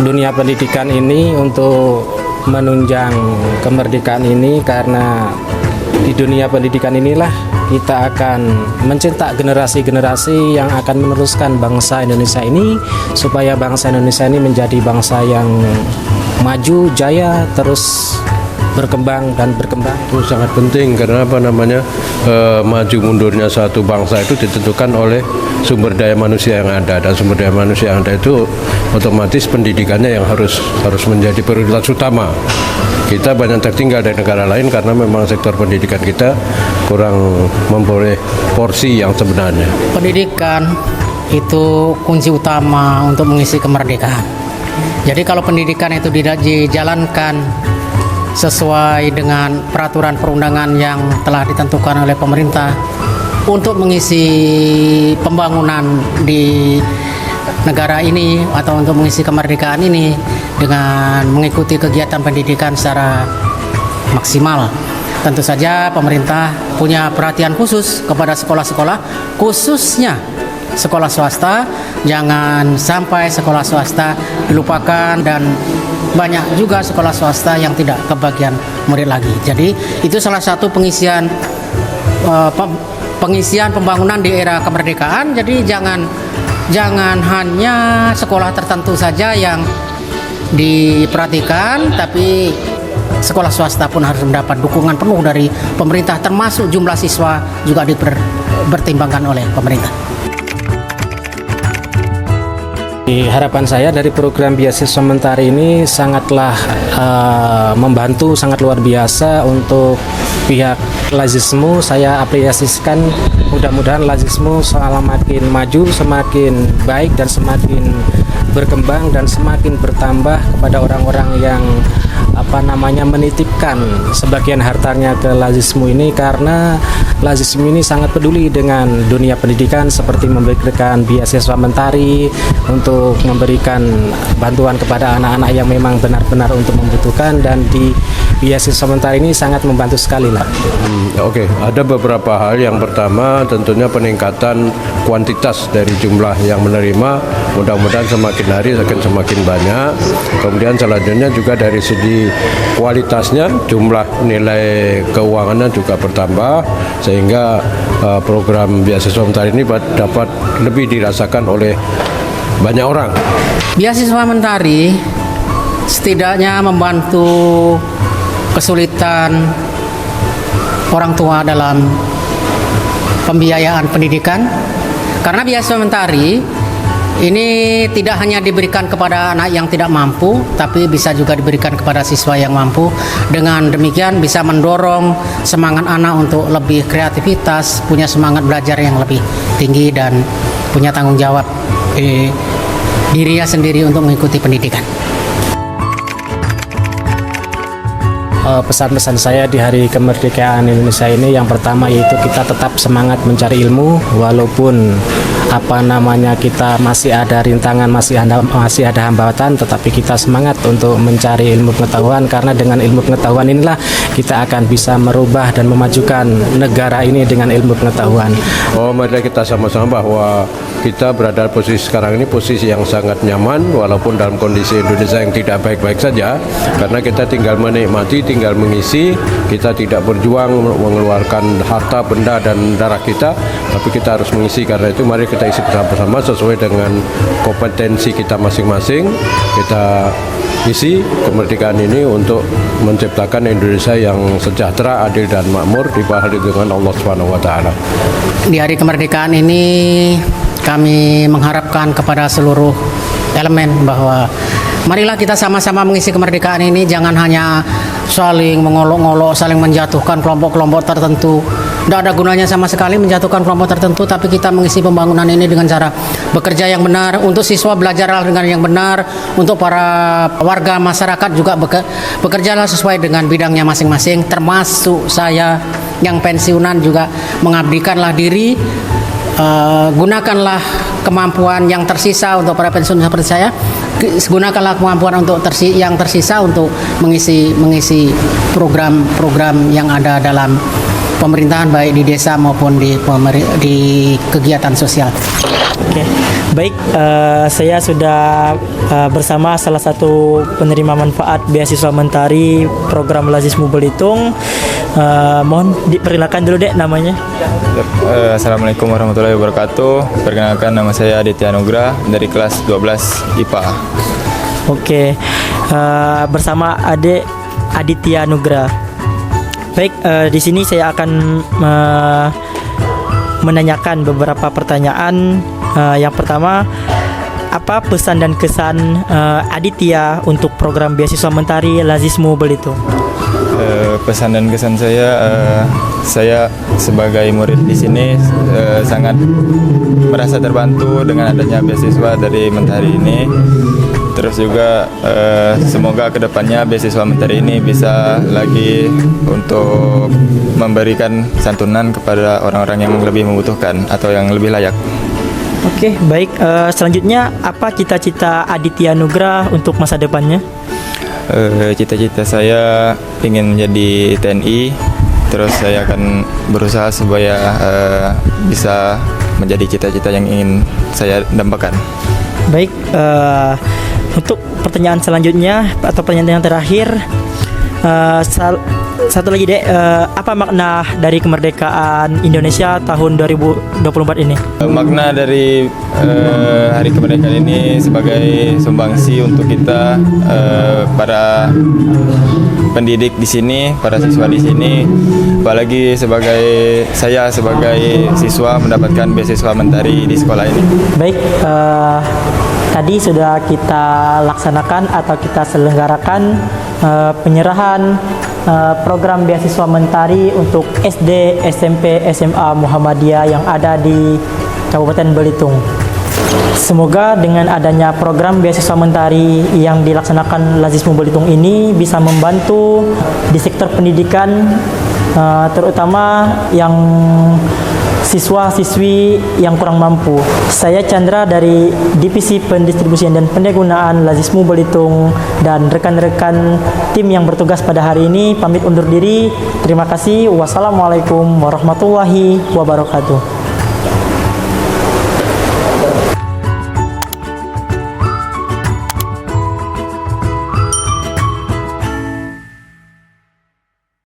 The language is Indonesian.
dunia pendidikan ini untuk menunjang kemerdekaan ini, karena di dunia pendidikan inilah kita akan mencetak generasi-generasi yang akan meneruskan bangsa Indonesia ini, supaya bangsa Indonesia ini menjadi bangsa yang maju, jaya, terus berkembang dan berkembang. Itu sangat penting karena maju mundurnya suatu bangsa itu ditentukan oleh sumber daya manusia yang ada, dan sumber daya manusia yang ada itu otomatis pendidikannya yang harus menjadi prioritas utama. Kita banyak tertinggal dari negara lain karena memang sektor pendidikan kita kurang memperoleh porsi yang sebenarnya. Pendidikan itu kunci utama untuk mengisi kemerdekaan. Jadi kalau pendidikan itu tidak dijalankan sesuai dengan peraturan perundangan yang telah ditentukan oleh pemerintah untuk mengisi pembangunan di negara ini atau untuk mengisi kemerdekaan ini dengan mengikuti kegiatan pendidikan secara maksimal. Tentu saja pemerintah punya perhatian khusus kepada sekolah-sekolah, khususnya sekolah swasta. Jangan sampai sekolah swasta dilupakan, dan banyak juga sekolah swasta yang tidak kebagian murid lagi. Jadi itu salah satu pengisian pembangunan di era kemerdekaan. Jadi jangan hanya sekolah tertentu saja yang diperhatikan, tapi sekolah swasta pun harus mendapat dukungan penuh dari pemerintah, termasuk jumlah siswa juga dipertimbangkan oleh pemerintah. Harapan saya dari program beasiswa mentari ini sangatlah membantu, sangat luar biasa untuk pihak Lazismu. Saya apresiasikan, mudah-mudahan Lazismu semakin maju, semakin baik, dan semakin berkembang dan semakin bertambah kepada orang-orang yang menitipkan sebagian hartanya ke Lazismu ini, karena Lazismu ini sangat peduli dengan dunia pendidikan, seperti memberikan beasiswa mentari untuk memberikan bantuan kepada anak-anak yang memang benar-benar untuk membutuhkan, dan di beasiswa mentari ini sangat membantu sekali lah. Oke, ada beberapa hal. Yang pertama tentunya peningkatan kuantitas dari jumlah yang menerima, mudah-mudahan semakin hari akan semakin banyak. Kemudian selanjutnya juga dari segi kualitasnya, jumlah nilai keuangannya juga bertambah, sehingga program beasiswa mentari ini dapat lebih dirasakan oleh banyak orang. Beasiswa mentari setidaknya membantu kesulitan orang tua dalam pembiayaan pendidikan, karena beasiswa mentari ini tidak hanya diberikan kepada anak yang tidak mampu, tapi bisa juga diberikan kepada siswa yang mampu. Dengan demikian bisa mendorong semangat anak untuk lebih kreativitas, punya semangat belajar yang lebih tinggi, dan punya tanggung jawab dirinya sendiri untuk mengikuti pendidikan. Pesan-pesan saya di Hari Kemerdekaan Indonesia ini, yang pertama yaitu kita tetap semangat mencari ilmu, walaupun kita masih ada rintangan, masih ada hambatan, tetapi kita semangat untuk mencari ilmu pengetahuan, karena dengan ilmu pengetahuan inilah kita akan bisa merubah dan memajukan negara ini dengan ilmu pengetahuan. Mari kita sama-sama bahwa kita berada posisi sekarang ini posisi yang sangat nyaman, walaupun dalam kondisi Indonesia yang tidak baik-baik saja, karena kita tinggal menikmati, tinggal mengisi. Kita tidak berjuang mengeluarkan harta, benda, dan darah kita, tapi kita harus mengisi. Karena itu mari kita isi bersama-sama sesuai dengan kompetensi kita masing-masing. Kita isi kemerdekaan ini untuk menciptakan Indonesia yang sejahtera, adil, dan makmur di bawah lindungan Allah Subhanahu wa taala. Di Hari Kemerdekaan ini kami mengharapkan kepada seluruh elemen bahwa marilah kita sama-sama mengisi kemerdekaan ini. Jangan hanya saling mengolok-olok, saling menjatuhkan kelompok-kelompok tertentu. Tidak ada gunanya sama sekali menjatuhkan kelompok tertentu, tapi kita mengisi pembangunan ini dengan cara bekerja yang benar. Untuk siswa belajarlah dengan yang benar, untuk para warga masyarakat juga bekerjalah sesuai dengan bidangnya masing-masing, termasuk saya yang pensiunan juga mengabdikanlah diri. Gunakanlah kemampuan yang tersisa untuk para pensiun seperti saya. Gunakanlah kemampuan yang tersisa untuk mengisi program-program yang ada dalam pemerintahan, baik di desa maupun di kegiatan sosial. Oke, baik. Saya sudah bersama salah satu penerima manfaat beasiswa mentari program Lazismu Belitung. Mohon diperkenalkan dulu dek namanya. Assalamualaikum warahmatullahi wabarakatuh. Perkenalkan, nama saya Aditya Nugra dari kelas 12 IPA. Oke, bersama Ade Aditya Nugra. Baik, di sini saya akan menanyakan beberapa pertanyaan. Yang pertama, apa pesan dan kesan Aditya untuk program beasiswa mentari Lazismu Belitung? Pesan dan kesan saya sebagai murid di sini sangat merasa terbantu dengan adanya beasiswa dari mentari ini. Terus juga semoga kedepannya beasiswa mentari ini bisa lagi untuk memberikan santunan kepada orang-orang yang lebih membutuhkan atau yang lebih layak. Oke, baik. Selanjutnya, apa cita-cita Aditya Nugra untuk masa depannya? Cita-cita saya ingin menjadi TNI. Terus saya akan berusaha supaya bisa menjadi cita-cita yang ingin saya dambakan. Baik, untuk pertanyaan selanjutnya atau pertanyaan yang terakhir, satu lagi dek, apa makna dari kemerdekaan Indonesia tahun 2024 ini? Makna dari Hari Kemerdekaan ini sebagai sumbangsi untuk kita para pendidik di sini, para siswa di sini, apalagi saya sebagai siswa mendapatkan beasiswa mentari di sekolah ini. Baik, tadi sudah kita laksanakan atau kita selenggarakan penyerahan program beasiswa mentari untuk SD, SMP, SMA Muhammadiyah yang ada di Kabupaten Belitung. Semoga dengan adanya program beasiswa mentari yang dilaksanakan Lazismu Belitung ini bisa membantu di sektor pendidikan, terutama yang siswa-siswi yang kurang mampu. Saya Chandra dari Divisi Pendistribusian dan Pendayagunaan Lazismu Belitung dan rekan-rekan tim yang bertugas pada hari ini pamit undur diri. Terima kasih. Wassalamualaikum warahmatullahi wabarakatuh.